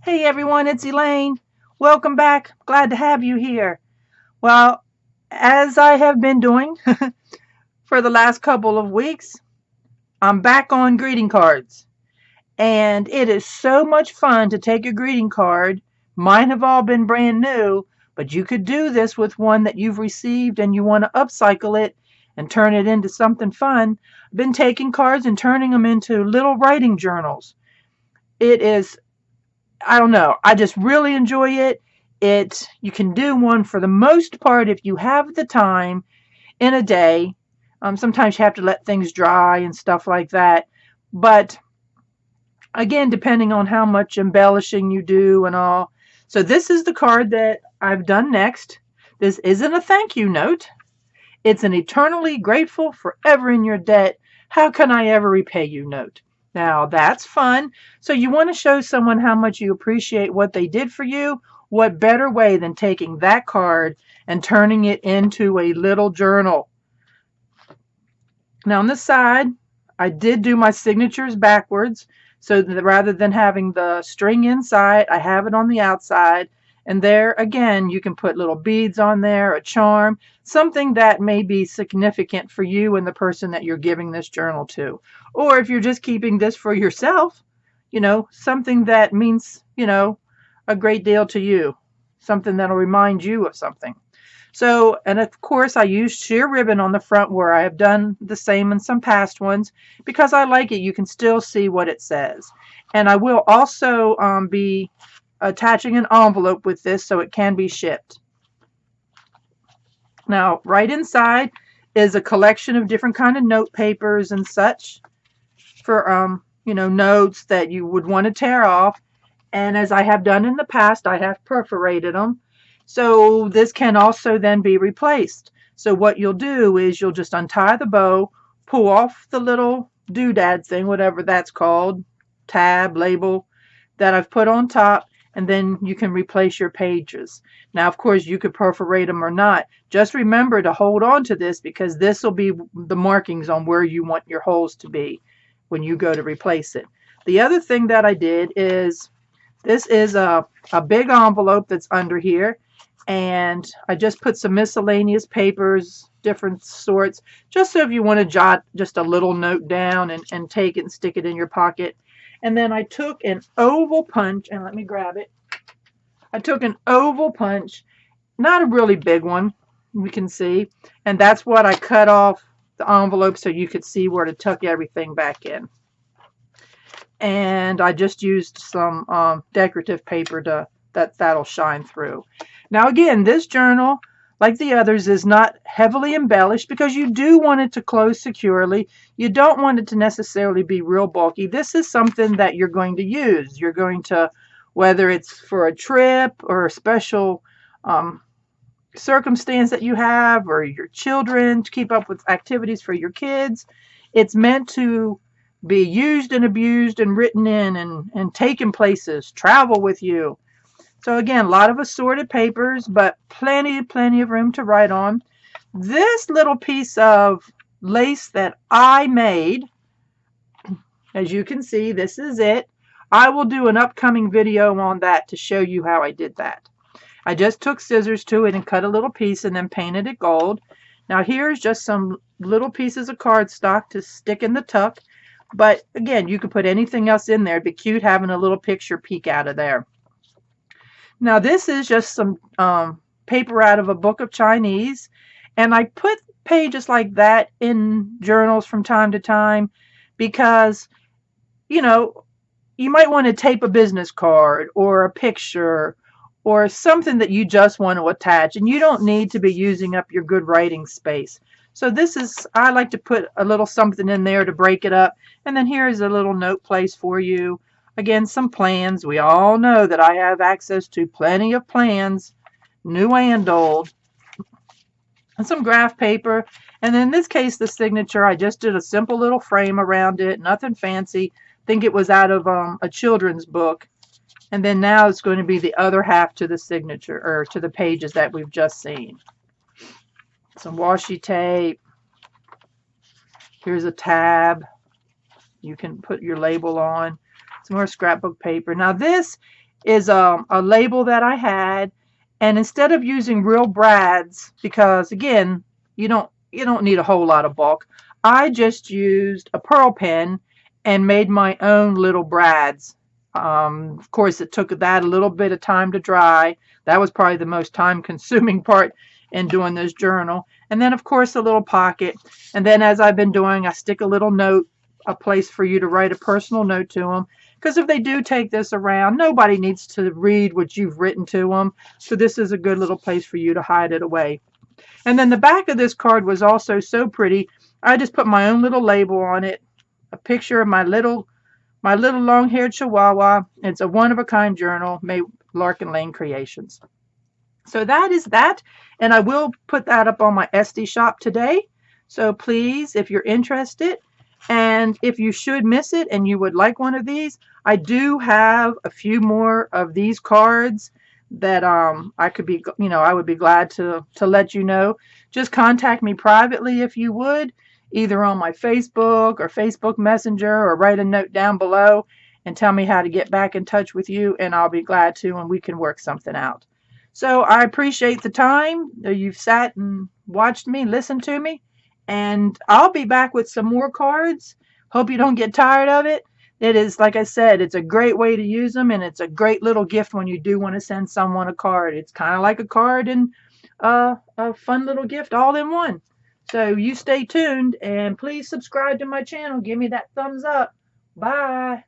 Hey everyone, it's Elaine. Welcome back. Glad to have you here. Well, as I have been doing for the last couple of weeks, I'm back on greeting cards. And it is so much fun to take a greeting card. Mine have all been brand new, but you could do this with one that you've received and you want to upcycle it and turn it into something fun. I've been taking cards and turning them into little writing journals. It is I don't know. I just really enjoy it. You can do one for the most part if you have the time in a day. Sometimes you have to let things dry and stuff like that. But again, depending on how much embellishing you do and all. So this is the card that I've done next. This isn't a thank you note. It's an eternally grateful, forever in your debt. How can I ever repay you note? Now that's fun. So you want to show someone how much you appreciate what they did for you. What better way than taking that card and turning it into a little journal? Now on the side, I did do my signatures backwards. So that rather than having the string inside, I have it on the outside. And there again, you can put little beads on there, a charm, something that may be significant for you and the person that you're giving this journal to. Or if you're just keeping this for yourself, something that means, a great deal to you, something that'll remind you of something. So, and of course, I used sheer ribbon on the front where I have done the same in some past ones because I like it. You can still see what it says. And I will also be attaching an envelope with this so it can be shipped. Now, right inside is a collection of different kind of note papers and such for, notes that you would want to tear off. And as I have done in the past, I have perforated them. So this can also then be replaced. So what you'll do is you'll just untie the bow, pull off the little doodad thing, whatever that's called, tab, label that I've put on top, and then you can replace your pages. Now, of course, you could perforate them or not. Just remember to hold on to this because this will be the markings on where you want your holes to be when you go to replace it. The other thing that I did is this is a big envelope that's under here. And I just put some miscellaneous papers, different sorts, just so if you want to jot just a little note down and take it and stick it in your pocket. And then I took an oval punch, and let me grab it. I took an oval punch, not a really big one, we can see. And that's what I cut off the envelope so you could see where to tuck everything back in. And I just used some decorative paper that'll shine through. Now again, this journal, like the others, is not heavily embellished because you do want it to close securely. You don't want it to necessarily be real bulky. This is something that you're going to use. You're going to, whether it's for a trip or a special circumstance that you have, or your children, to keep up with activities for your kids, it's meant to be used and abused and written in and taken places, travel with you. So again, a lot of assorted papers, but plenty of room to write on. This little piece of lace that I made, as you can see, this is it. I will do an upcoming video on that to show you how I did that. I just took scissors to it and cut a little piece and then painted it gold. Now here's just some little pieces of cardstock to stick in the tuck. But again, you could put anything else in there. It'd be cute having a little picture peek out of there. Now this is just some paper out of a book of Chinese, and I put pages like that in journals from time to time because, you might want to tape a business card or a picture or something that you just want to attach, and you don't need to be using up your good writing space. So I like to put a little something in there to break it up, and then here's a little note place for you. Again, some plans. We all know that I have access to plenty of plans, new and old. And some graph paper. And in this case, the signature, I just did a simple little frame around it. Nothing fancy. I think it was out of a children's book. And then now it's going to be the other half to the signature, or to the pages that we've just seen. Some washi tape. Here's a tab. You can put your label on. Some more scrapbook paper. Now this is a label that I had, and instead of using real brads, because again, you don't need a whole lot of bulk, I just used a pearl pen and made my own little brads. Of course, it took that a little bit of time to dry. That was probably the most time consuming part in doing this journal. And then, of course, a little pocket. And then, as I've been doing, I stick a little note, a place for you to write a personal note to them. Because if they do take this around, nobody needs to read what you've written to them. So this is a good little place for you to hide it away. And then the back of this card was also so pretty. I just put my own little label on it, a picture of my little long-haired chihuahua. It's a one-of-a-kind journal made Larkin Lane Creations. So that is that, and I will put that up on my Etsy shop today. So please, if you're interested, and if you should miss it and you would like one of these, I do have a few more of these cards that I would be glad to let you know. Just contact me privately if you would, either on my Facebook or Facebook Messenger, or write a note down below and tell me how to get back in touch with you, and I'll be glad to, and we can work something out. So I appreciate the time that you've sat and watched me, listened to me, and I'll be back with some more cards. Hope you don't get tired of it. It is, like I said, it's a great way to use them, and it's a great little gift when you do want to send someone a card. It's kind of like a card and a fun little gift all in one. So you stay tuned, and please subscribe to my channel. Give me that thumbs up. Bye.